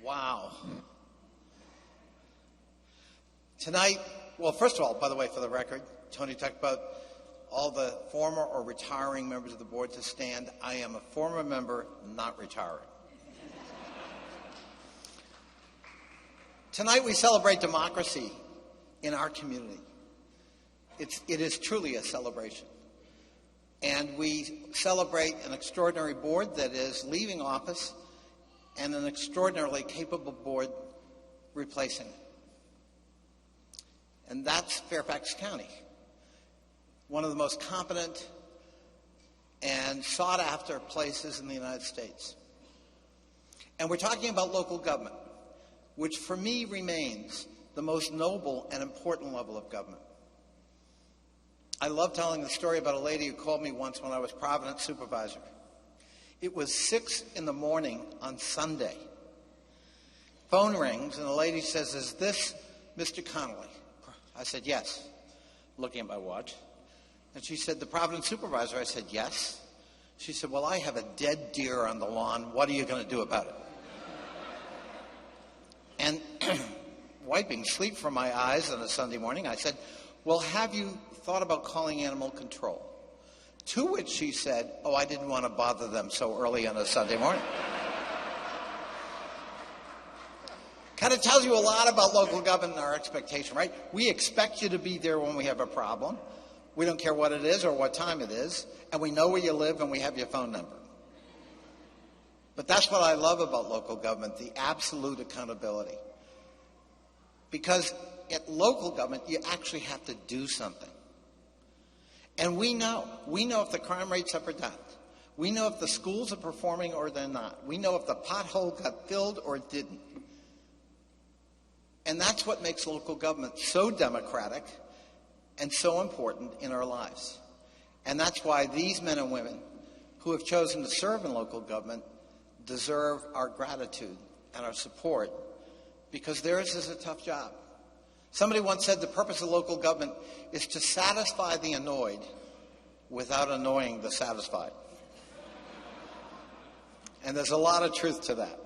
Wow. Tonight, well, first of all, by the way, for the record, Tony talked about all the former or retiring members of the board to stand. I am a former member, not retiring. Tonight we celebrate democracy in our community. It is truly a celebration. And we celebrate an extraordinary board that is leaving office and an extraordinarily capable board replacing it. And that's Fairfax County, one of the most competent and sought-after places in the United States. And we're talking about local government, which for me remains the most noble and important level of government. I love telling the story about a lady who called me once when I was Providence supervisor. It was 6 in the morning on Sunday. Phone rings and the lady says, "Is this Mr. Connolly?" I said, "Yes," looking at my watch. And she said, "The Providence supervisor?" I said, "Yes." She said, "Well, I have a dead deer on the lawn. What are you going to do about it?" And wiping sleep from my eyes on a Sunday morning, I said, "Well, have you thought about calling animal control?" To which she said, "Oh, I didn't want to bother them so early on a Sunday morning." Kind of tells you a lot about local government and our expectation, right? We expect you to be there when we have a problem. We don't care what it is or what time it is, and we know where you live and we have your phone number. But that's what I love about local government, the absolute accountability. Because at local government, you actually have to do something. And we know if the crime rate's up or down. We know if the schools are performing or they're not. We know if the pothole got filled or it didn't. And that's what makes local government so democratic and so important in our lives. And that's why these men and women who have chosen to serve in local government deserve our gratitude and our support, because theirs is a tough job. Somebody once said the purpose of local government is to satisfy the annoyed without annoying the satisfied. And there's a lot of truth to that.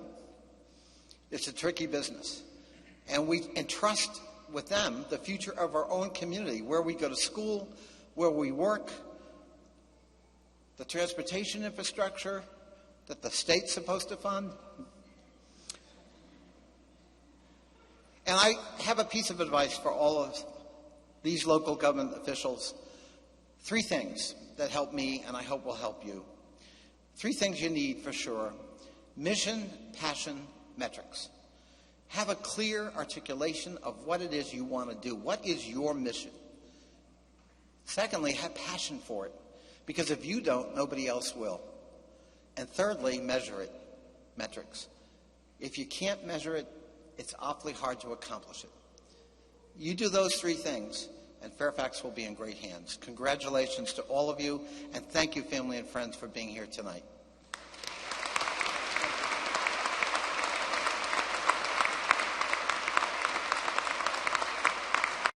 It's a tricky business. And we entrust with them the future of our own community, where we go to school, where we work, the transportation infrastructure that the state's supposed to fund. And I have a piece of advice for all of these local government officials. 3 things that help me and I hope will help you. 3 things you need for sure: mission, passion, metrics. Have a clear articulation of what it is you want to do. What is your mission? Secondly, have passion for it, because if you don't, nobody else will. And thirdly, measure it. Metrics. If you can't measure it, it's awfully hard to accomplish it. You do those 3 things, and Fairfax will be in great hands. Congratulations to all of you, and thank you, family and friends, for being here tonight.